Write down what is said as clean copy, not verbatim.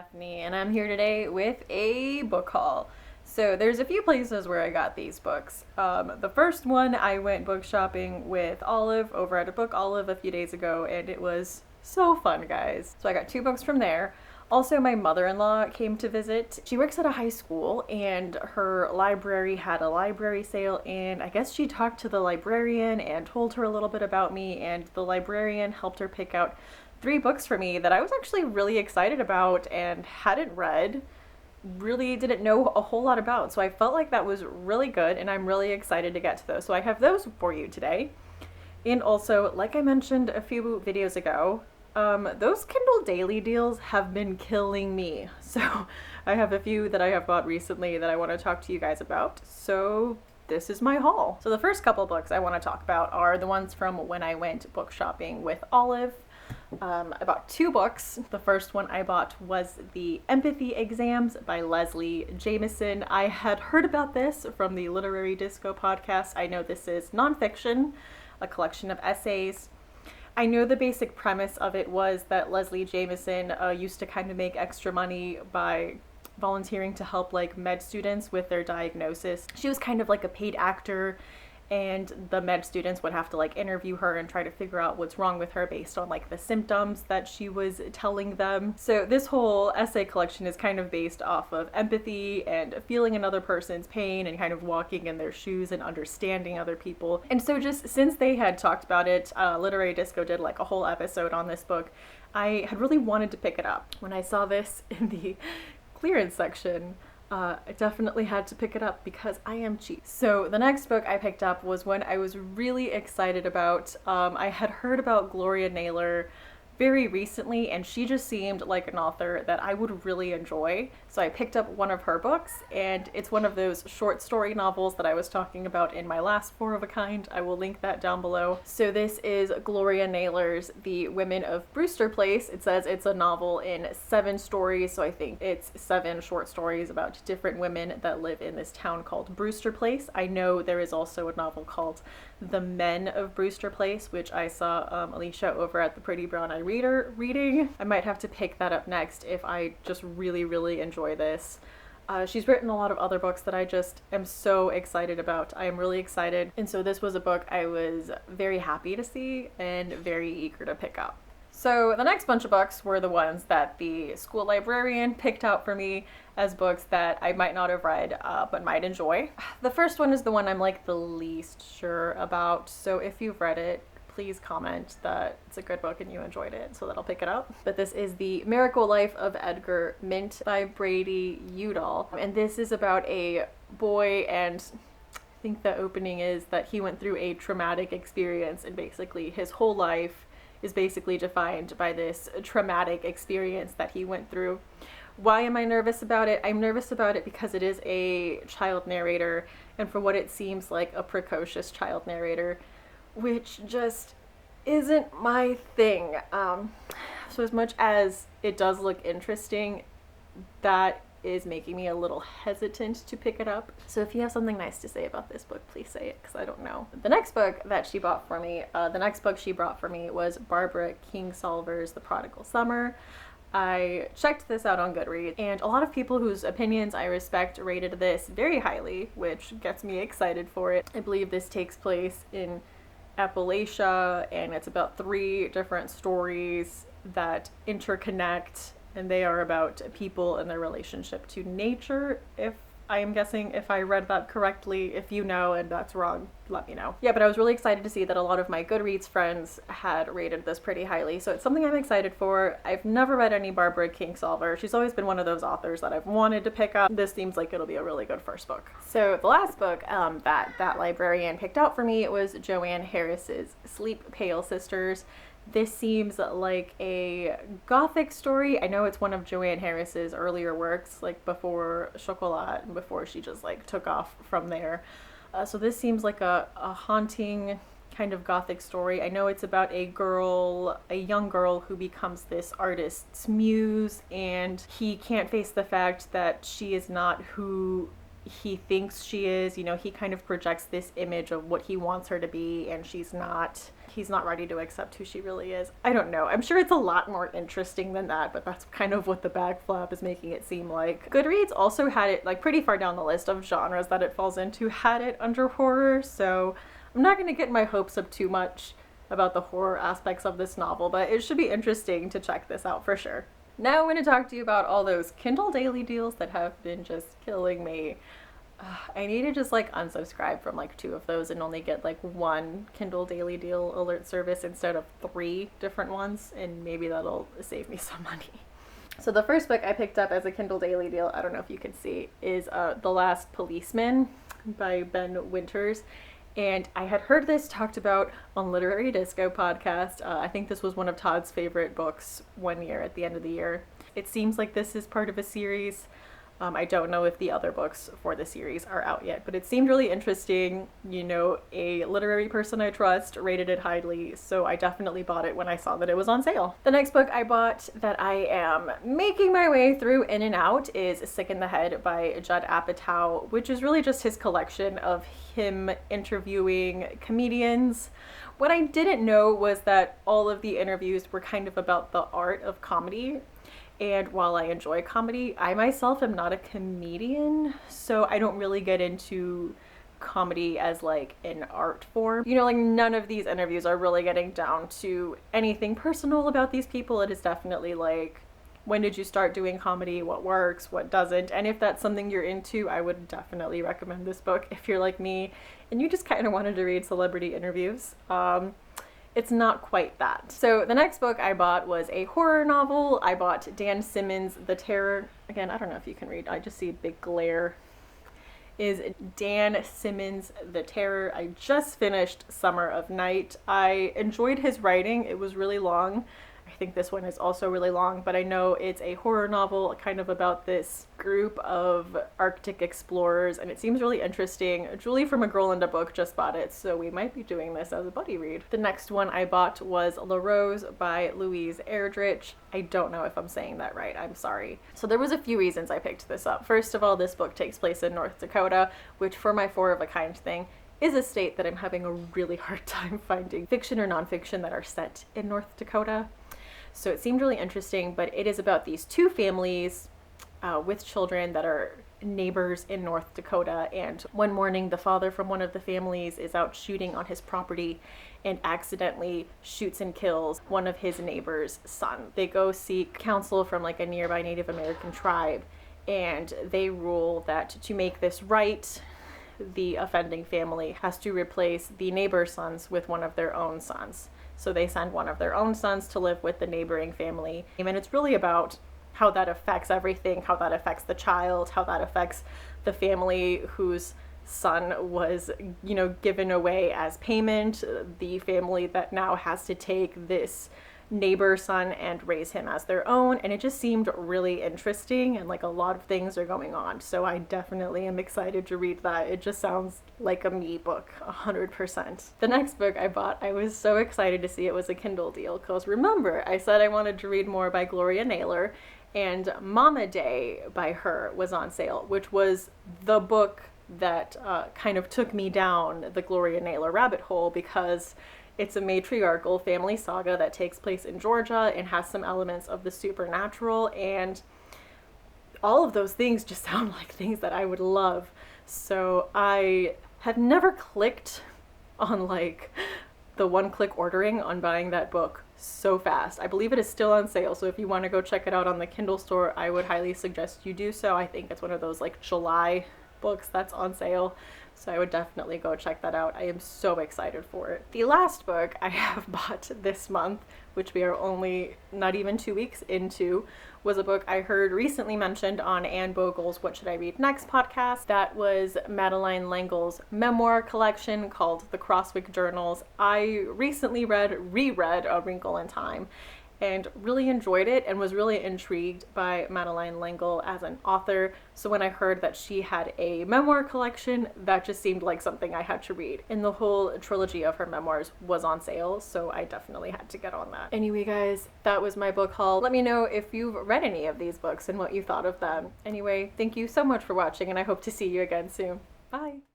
Stephanie, and I'm here today with a book haul. So there's a few places where I got these books. The first one, I went book shopping with Olive over at ABookOlive a few days ago, and it was so fun, guys. So I got 2 books from there. Also, my mother-in-law came to visit. She works at a high school, and her library had a library sale, and I guess she talked to the librarian and told her a little bit about me, and the librarian helped her pick out 3 books for me that I was actually really excited about and hadn't read, really didn't know a whole lot about. So I felt like that was really good, and I'm really excited to get to those. So I have those for you today. And also, like I mentioned a few videos ago, those Kindle daily deals have been killing me. So I have a few that I have bought recently that I want to talk to you guys about. So this is my haul. So the first couple books I want to talk about are the ones from when I went book shopping with Olive. I bought 2 books. The first one I bought was The Empathy Exams by Leslie Jamison. I had heard about this from the Literary Disco podcast. I know this is nonfiction, a collection of essays. I know the basic premise of it was that Leslie Jamison used to kind of make extra money by volunteering to help like med students with their diagnosis. She was kind of like a paid actor, and the med students would have to like interview her and try to figure out what's wrong with her based on like the symptoms that she was telling them. So this whole essay collection is kind of based off of empathy and feeling another person's pain and kind of walking in their shoes and understanding other people. And so just since they had talked about it, Literary Disco did like a whole episode on this book, I had really wanted to pick it up. When I saw this in the clearance section, I definitely had to pick it up because I am cheap. So the next book I picked up was one I was really excited about. I had heard about Gloria Naylor very recently, and she just seemed like an author that I would really enjoy. So I picked up one of her books, and it's one of those short story novels that I was talking about in my last 4 of a kind. I will link that down below. So this is Gloria Naylor's The Women of Brewster Place. It says it's a novel in 7 stories, so I think it's 7 short stories about different women that live in this town called Brewster Place. I know there is also a novel called The Men of Brewster Place, which I saw Alicia over at the Pretty Brown Eye Reader reading. I might have to pick that up next if I just really enjoy this. She's written a lot of other books that I just am so excited about. I am really excited, and so this was a book I was very happy to see and very eager to pick up. So the next bunch of books were the ones that the school librarian picked out for me as books that I might not have read, but might enjoy. The first one is the one I'm like the least sure about, so if you've read it, please comment that it's a good book and you enjoyed it so that I'll pick it up. But this is The Miracle Life of Edgar, Mint by Brady, Udall. And this is about a boy, and I think the opening is that he went through a traumatic experience, and basically his whole life is basically defined by this traumatic experience that he went through. Why am I nervous about it? I'm nervous about it because it is a child narrator, and for what it seems like a precocious child narrator, which just isn't my thing. So as much as it does look interesting, that is making me a little hesitant to pick it up. So if you have something nice to say about this book, please say it, because I don't know. The next book that she bought for me, was Barbara Kingsolver's The Prodigal Summer. I checked this out on Goodreads, and a lot of people whose opinions I respect rated this very highly, which gets me excited for it. I believe this takes place in Appalachia, and it's about 3 different stories that interconnect, and they are about people and their relationship to nature. If I am guessing if I read that correctly. If you know and that's wrong, let me know. Yeah, but I was really excited to see that a lot of my Goodreads friends had rated this pretty highly, so it's something I'm excited for. I've never read any Barbara Kingsolver. She's always been one of those authors that I've wanted to pick up. This seems like it'll be a really good first book. So the last book that librarian picked out for me was Joanne Harris's Sleep Pale Sisters. This seems like a gothic story. I know it's one of Joanne Harris's earlier works, like before Chocolat and before she just like took off from there. So this seems like a haunting kind of gothic story. I know it's about a young girl who becomes this artist's muse, and he can't face the fact that she is not who he thinks she is. You know, he kind of projects this image of what he wants her to be, and he's not ready to accept who she really is. I don't know. I'm sure it's a lot more interesting than that, but that's kind of what the back flap is making it seem like. Goodreads also had it, like, pretty far down the list of genres that it falls into, had it under horror, so I'm not going to get my hopes up too much about the horror aspects of this novel, but it should be interesting to check this out for sure. Now I'm going to talk to you about all those Kindle daily deals that have been just killing me. I need to just like unsubscribe from like 2 of those and only get like 1 Kindle daily deal alert service instead of 3 different ones, and maybe that'll save me some money. So the first book I picked up as a Kindle daily deal, I don't know if you can see, is The Last Policeman by Ben Winters. And I had heard this talked about on Literary Disco podcast. I think this was one of Todd's favorite books one year at the end of the year. It seems like this is part of a series. I don't know if the other books for the series are out yet, but it seemed really interesting. You know, a literary person I trust rated it highly, so I definitely bought it when I saw that it was on sale. The next book I bought that I am making my way through in and out is Sick in the Head by Judd Apatow, which is really just his collection of him interviewing comedians. What I didn't know was that all of the interviews were kind of about the art of comedy. And while I enjoy comedy, I myself am not a comedian, so I don't really get into comedy as like an art form. You know, like none of these interviews are really getting down to anything personal about these people. It is definitely like, when did you start doing comedy? What works? What doesn't? And if that's something you're into, I would definitely recommend this book if you're like me and you just kind of wanted to read celebrity interviews. It's not quite that. So the next book I bought was a horror novel. I bought Dan Simmons' The Terror. Again, I don't know if you can read. I just see a big glare. Is Dan Simmons' The Terror. I just finished Summer of Night. I enjoyed his writing. It was really long. I think this one is also really long, but I know it's a horror novel kind of about this group of Arctic explorers, and it seems really interesting. Julie from A Girl and a Book just bought it, so we might be doing this as a buddy read. The next one I bought was LaRose by Louise Erdrich. I don't know if I'm saying that right, I'm sorry. So there was a few reasons I picked this up. First of all, this book takes place in North Dakota, which for my 4 of a kind thing is a state that I'm having a really hard time finding fiction or nonfiction that are set in North Dakota. So it seemed really interesting, but it is about these 2 families with children that are neighbors in North Dakota. And one morning, the father from one of the families is out shooting on his property and accidentally shoots and kills one of his neighbor's son. They go seek counsel from like a nearby Native American tribe, and they rule that to make this right, the offending family has to replace the neighbor's sons with one of their own sons. So they send one of their own sons to live with the neighboring family. And it's really about how that affects everything, how that affects the child, how that affects the family whose son was, you know, given away as payment, the family that now has to take this neighbor son and raise him as their own. And it just seemed really interesting, and like a lot of things are going on, so I definitely am excited to read that. It just sounds like a me book 100%. The next book I bought, I was so excited to see it was a Kindle deal, because remember I said I wanted to read more by Gloria Naylor, and Mama Day by her was on sale, which was the book that kind of took me down the Gloria Naylor rabbit hole, because it's a matriarchal family saga that takes place in Georgia and has some elements of the supernatural, and all of those things just sound like things that I would love. So I have never clicked on like the one-click ordering on buying that book so fast. I believe it is still on sale, so if you want to go check it out on the Kindle store, I would highly suggest you do so. I think it's one of those like July books that's on sale, so I would definitely go check that out. I am so excited for it. The last book I have bought this month, which we are only not even 2 weeks into, was a book I heard recently mentioned on Anne Bogel's What Should I Read Next podcast. That was Madeline L'Engle's memoir collection called The Crosswicks Journals. I recently reread A Wrinkle in Time, and really enjoyed it and was really intrigued by Madeline L'Engle as an author. So when I heard that she had a memoir collection, that just seemed like something I had to read. And the whole trilogy of her memoirs was on sale, so I definitely had to get on that. Anyway, guys, that was my book haul. Let me know if you've read any of these books and what you thought of them. Anyway, thank you so much for watching, and I hope to see you again soon. Bye!